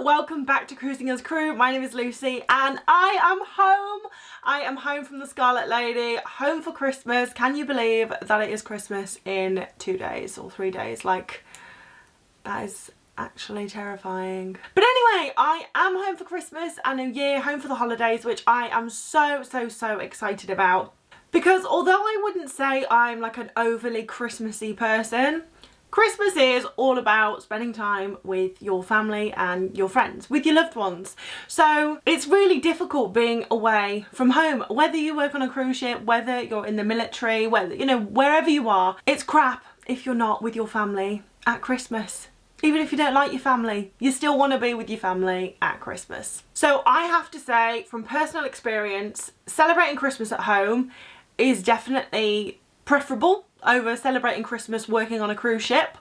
welcome back to Cruising as Crew. My name is Lucy and I am home. I am home from the Scarlet Lady, home for Christmas. Can you believe that it is Christmas in 2 days or 3 days? Like, that is actually terrifying. But anyway, I am home for Christmas and New Year, home for the holidays, which I am so excited about. Because although I wouldn't say I'm like an overly Christmassy person, Christmas is all about spending time with your family and your friends, with your loved ones. So it's really difficult being away from home, whether you work on a cruise ship, whether you're in the military, whether, you know, wherever you are. It's crap if you're not with your family at Christmas. Even if you don't like your family, you still want to be with your family at Christmas. So I have to say, from personal experience, celebrating Christmas at home is definitely preferable over celebrating Christmas working on a cruise ship,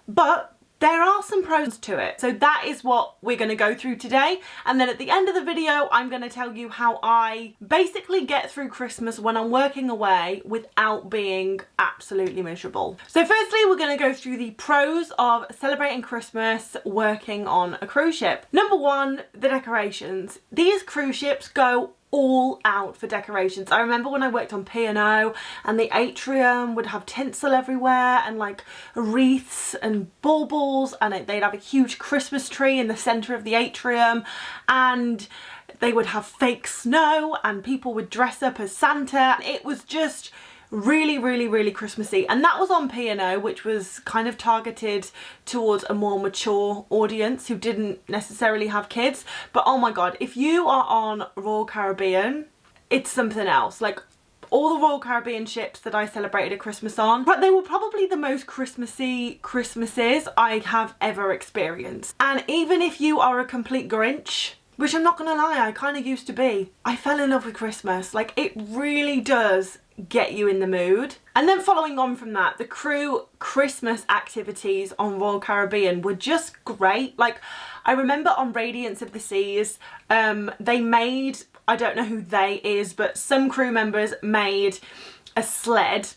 but there are some pros to it. So that is what we're going to go through today, and then at the end of the video I'm going to tell you how I basically get through Christmas when I'm working away without being absolutely miserable. So firstly, we're going to go through the pros of celebrating Christmas working on a cruise ship. Number one, the decorations. These cruise ships go all out for decorations. I remember when I worked on P&O and the atrium would have tinsel everywhere and like wreaths and baubles, and they'd have a huge Christmas tree in the centre of the atrium, and they would have fake snow and people would dress up as Santa. It was just really Christmassy, and that was on P&O, which was kind of targeted towards a more mature audience who didn't necessarily have kids. But oh my god, if you are on Royal Caribbean, it's something else. Like, all the Royal Caribbean ships that I celebrated a Christmas on, but they were probably the most Christmassy Christmases I have ever experienced. And even if you are a complete Grinch, which I'm not gonna lie, I kind of used to be, I fell in love with Christmas. Like, it really does get you in the mood. And then following on from that, the crew Christmas activities on Royal Caribbean were just great. Like, I remember on Radiance of the Seas, they made, I don't know who they is, but some crew members made a sled,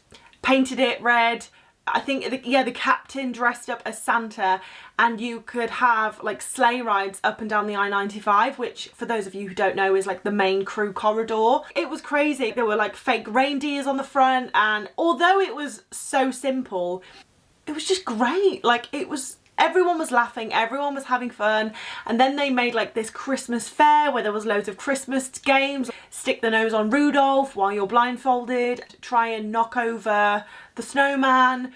painted it red. I think, the captain dressed up as Santa, and you could have like sleigh rides up and down the I-95, which for those of you who don't know is like the main crew corridor. It was crazy. There were like fake reindeers on the front, and although it was so simple, it was just great. Like, it was, everyone was laughing, everyone was having fun. And then they made like this Christmas fair where there was loads of Christmas games. Stick the nose on Rudolph while you're blindfolded, try and knock over the snowman.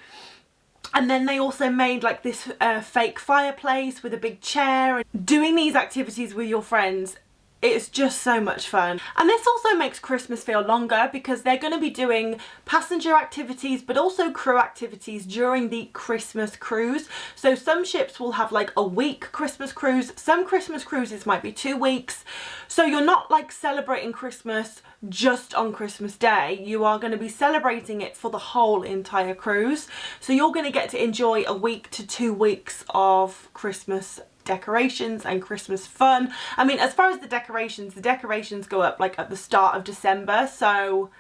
And then they also made like this fake fireplace with a big chair. Doing these activities with your friends, it's just so much fun. And this also makes Christmas feel longer because they're going to be doing passenger activities but also crew activities during the Christmas cruise. So some ships will have like a week Christmas cruise, some Christmas cruises might be 2 weeks. So you're not like celebrating Christmas just on Christmas Day, you are going to be celebrating it for the whole entire cruise. So you're going to get to enjoy a week to 2 weeks of Christmas decorations and Christmas fun. I mean, as far as the decorations go up like at the start of December, so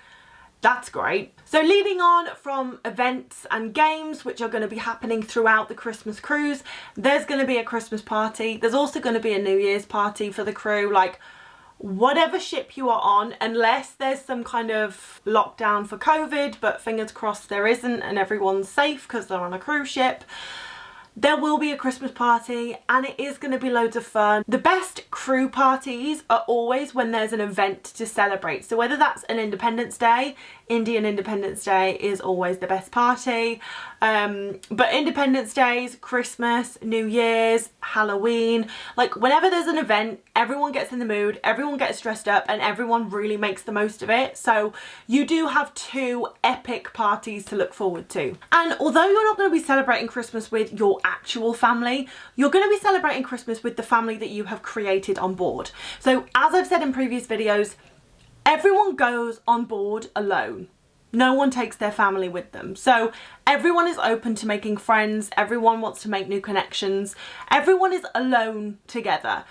that's great. So leading on from events and games which are going to be happening throughout the Christmas cruise, there's going to be a Christmas party. There's also going to be a New Year's party for the crew. Like, whatever ship you are on, unless there's some kind of lockdown for COVID, but fingers crossed there isn't and everyone's safe because they're on a cruise ship, there will be a Christmas party, and it is going to be loads of fun. The best crew parties are always when there's an event to celebrate. So whether that's an Independence Day, Indian Independence Day is always the best party. But Independence Days, Christmas, New Year's, Halloween, like whenever there's an event, everyone gets in the mood, everyone gets dressed up, and everyone really makes the most of it. So you do have 2 epic parties to look forward to. And although you're not going to be celebrating Christmas with your actual family, you're going to be celebrating Christmas with the family that you have created on board. So as I've said in previous videos, everyone goes on board alone. No one takes their family with them. So everyone is open to making friends. Everyone wants to make new connections. Everyone is alone together.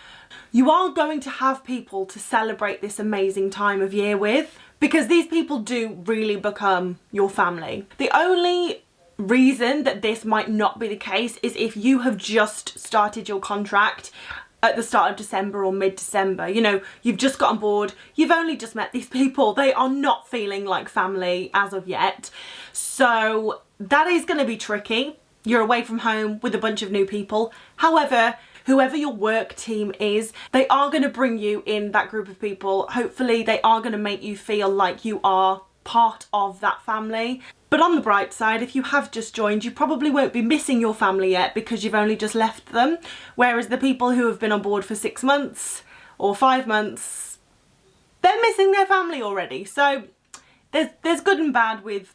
You are going to have people to celebrate this amazing time of year with, because these people do really become your family. The only reason that this might not be the case is if you have just started your contract at the start of December or mid-December. You know, you've just got on board, you've only just met these people, they are not feeling like family as of yet. So that is going to be tricky. You're away from home with a bunch of new people. However, whoever your work team is, they are going to bring you in that group of people. Hopefully they are going to make you feel like you are part of that family. But on the bright side, if you have just joined, you probably won't be missing your family yet because you've only just left them. Whereas the people who have been on board for 6 months or 5 months, they're missing their family already. So there's good and bad with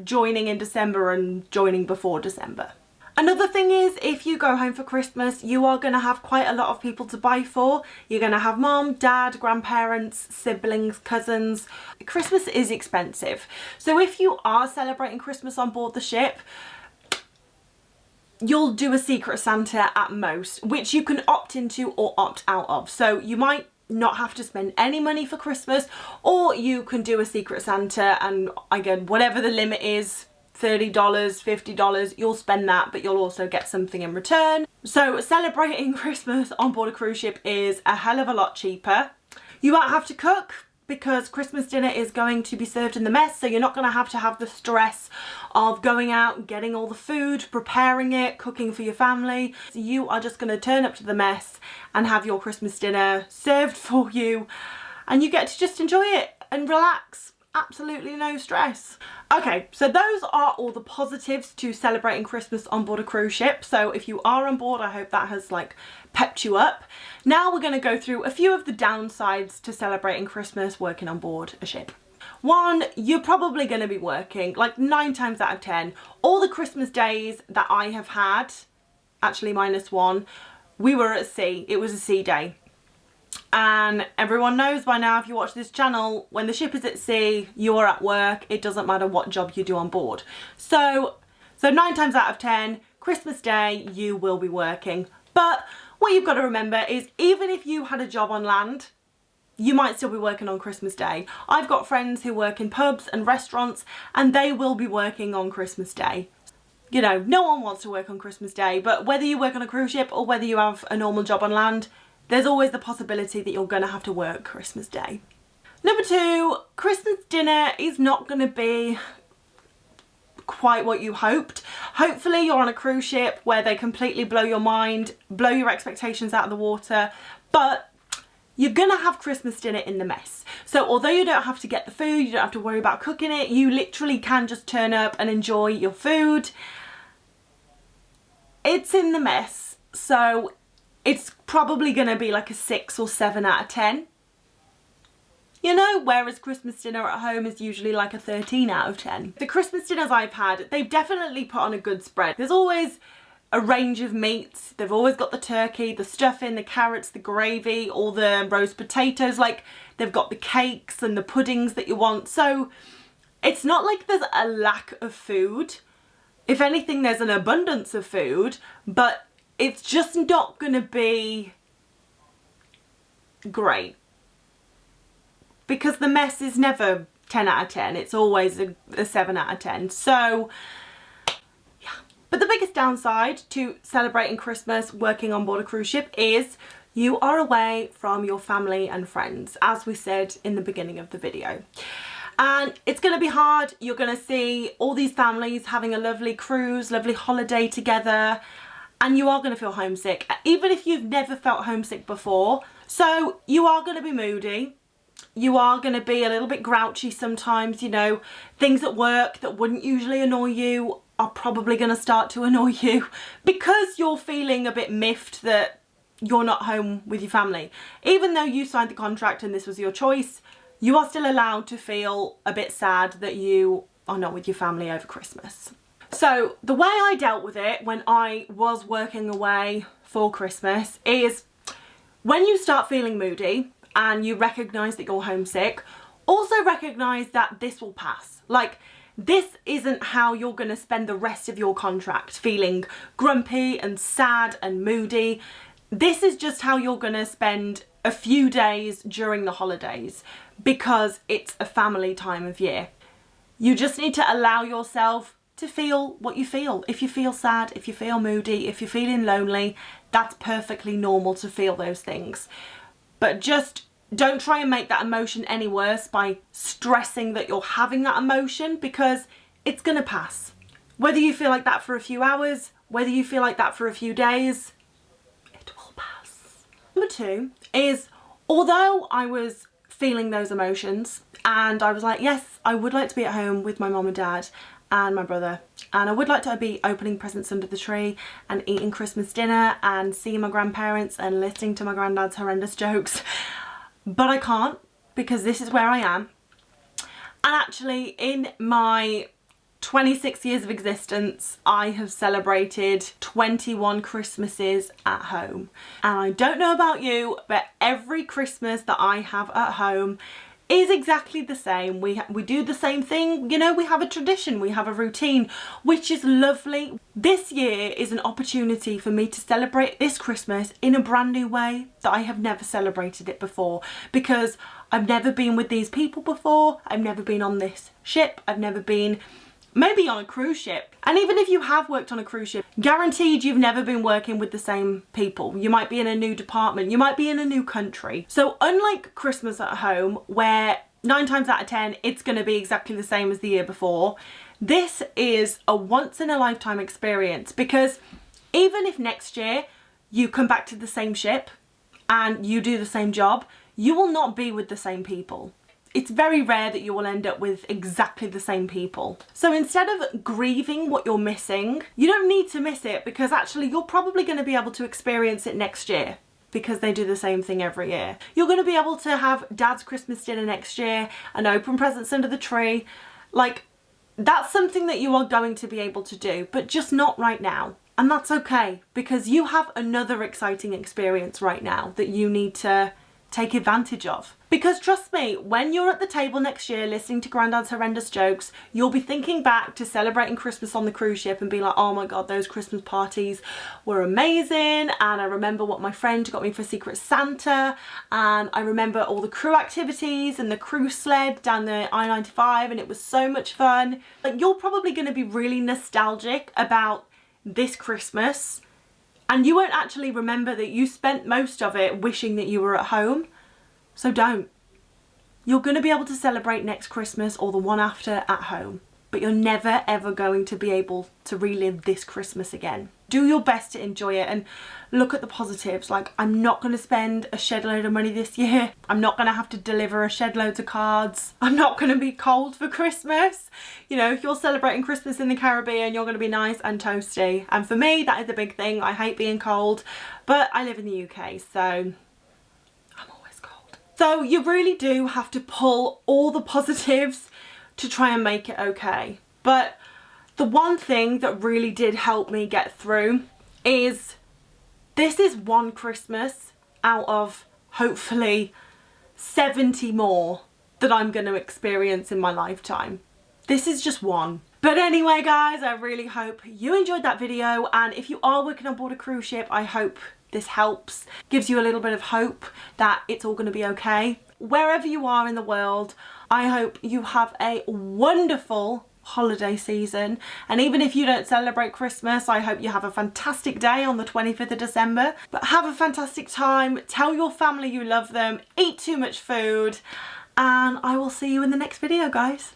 joining in December and joining before December. Another thing is, if you go home for Christmas, you are going to have quite a lot of people to buy for. You're going to have mom, dad, grandparents, siblings, cousins. Christmas is expensive. So if you are celebrating Christmas on board the ship, you'll do a Secret Santa at most, which you can opt into or opt out of. So you might not have to spend any money for Christmas, or you can do a Secret Santa, and again, whatever the limit is, $30, $50, you'll spend that, but you'll also get something in return. So celebrating Christmas on board a cruise ship is a hell of a lot cheaper. You won't have to cook because Christmas dinner is going to be served in the mess, so you're not going to have the stress of going out, getting all the food, preparing it, cooking for your family. So you are just going to turn up to the mess and have your Christmas dinner served for you, and you get to just enjoy it and relax. Absolutely no stress. Okay, so those are all the positives to celebrating Christmas on board a cruise ship. So if you are on board, I hope that has like pepped you up. Now we're going to go through a few of the downsides to celebrating Christmas working on board a ship. One, you're probably going to be working like 9 times out of 10. All the Christmas days that I have had, actually minus one, we were at sea. It was a sea day. And everyone knows by now, if you watch this channel, when the ship is at sea, you're at work. It doesn't matter what job you do on board. So 9 times out of 10, Christmas Day, you will be working. But what you've got to remember is, even if you had a job on land, you might still be working on Christmas Day. I've got friends who work in pubs and restaurants, and they will be working on Christmas Day. You know, no one wants to work on Christmas Day, but whether you work on a cruise ship or whether you have a normal job on land, there's always the possibility that you're going to have to work Christmas Day. Number 2, Christmas dinner is not going to be quite what you hoped. Hopefully you're on a cruise ship where they completely blow your mind, blow your expectations out of the water, but you're going to have Christmas dinner in the mess. So although you don't have to get the food, you don't have to worry about cooking it, you literally can just turn up and enjoy your food. It's in the mess, so it's probably going to be like a 6 or 7 out of 10. You know, whereas Christmas dinner at home is usually like a 13 out of 10. The Christmas dinners I've had, they've definitely put on a good spread. There's always a range of meats. They've always got the turkey, the stuffing, the carrots, the gravy, all the roast potatoes. Like, they've got the cakes and the puddings that you want. So it's not like there's a lack of food. If anything, there's an abundance of food, but it's just not going to be great. Because the mess is never 10 out of 10. It's always a 7 out of 10. So, yeah. But the biggest downside to celebrating Christmas working on board a cruise ship is you are away from your family and friends, as we said in the beginning of the video. And it's going to be hard. You're going to see all these families having a lovely cruise, lovely holiday together, and you are going to feel homesick, even if you've never felt homesick before. So you are going to be moody. You are going to be a little bit grouchy sometimes. You know, things at work that wouldn't usually annoy you are probably going to start to annoy you because you're feeling a bit miffed that you're not home with your family. Even though you signed the contract and this was your choice, you are still allowed to feel a bit sad that you are not with your family over Christmas. So the way I dealt with it when I was working away for Christmas is, when you start feeling moody and you recognise that you're homesick, also recognise that this will pass. Like, this isn't how you're going to spend the rest of your contract, feeling grumpy and sad and moody. This is just how you're going to spend a few days during the holidays, because it's a family time of year. You just need to allow yourself to feel what you feel. If you feel sad, if you feel moody, if you're feeling lonely, That's perfectly normal to feel those things. But just don't try and make that emotion any worse by stressing that you're having that emotion, because it's gonna pass. Whether you feel like that for a few hours, whether you feel like that for a few days, it will pass. Number 2 is, although I was feeling those emotions and I was like, yes, I would like to be at home with my mom and dad and my brother, and I would like to be opening presents under the tree and eating Christmas dinner and seeing my grandparents and listening to my granddad's horrendous jokes, but I can't, because this is where I am. And actually, in my 26 years of existence, I have celebrated 21 Christmases at home. And I don't know about you, but every Christmas that I have at home is exactly the same. We do the same thing, you know, we have a tradition, we have a routine, which is lovely. This year is an opportunity for me to celebrate this Christmas in a brand new way that I have never celebrated it before, because I've never been with these people before, I've never been on this ship, I've never been maybe on a cruise ship. And even if you have worked on a cruise ship, guaranteed you've never been working with the same people. You might be in a new department, you might be in a new country. So unlike Christmas at home, where 9 times out of 10, it's gonna be exactly the same as the year before, this is a once in a lifetime experience, because even if next year you come back to the same ship and you do the same job, you will not be with the same people. It's very rare that you will end up with exactly the same people. So instead of grieving what you're missing, you don't need to miss it, because actually you're probably going to be able to experience it next year, because they do the same thing every year. You're going to be able to have Dad's Christmas dinner next year and open presents under the tree. Like, that's something that you are going to be able to do, but just not right now. And that's okay, because you have another exciting experience right now that you need to take advantage of. Because trust me, when you're at the table next year listening to Grandad's horrendous jokes, you'll be thinking back to celebrating Christmas on the cruise ship and be like, oh my god, those Christmas parties were amazing, and I remember what my friend got me for Secret Santa, and I remember all the crew activities and the cruise sled down the I-95, and it was so much fun. Like, you're probably going to be really nostalgic about this Christmas, and you won't actually remember that you spent most of it wishing that you were at home. So don't. You're going to be able to celebrate next Christmas or the one after at home, but you're never ever going to be able to relive this Christmas again. Do your best to enjoy it and look at the positives. Like, I'm not going to spend a shed load of money this year. I'm not going to have to deliver a shed loads of cards. I'm not going to be cold for Christmas. You know, if you're celebrating Christmas in the Caribbean, you're going to be nice and toasty. And for me, that is a big thing. I hate being cold, but I live in the UK, so I'm always cold. So you really do have to pull all the positives to try and make it okay. But the one thing that really did help me get through is this is one Christmas out of hopefully 70 more that I'm going to experience in my lifetime. This is just one. But anyway guys, I really hope you enjoyed that video, and if you are working on board a cruise ship, I hope this helps, gives you a little bit of hope that it's all going to be okay. Wherever you are in the world, I hope you have a wonderful holiday season, and even if you don't celebrate Christmas, I hope you have a fantastic day on the 25th of December. But have a fantastic time, tell your family you love them, eat too much food, and I will see you in the next video, guys.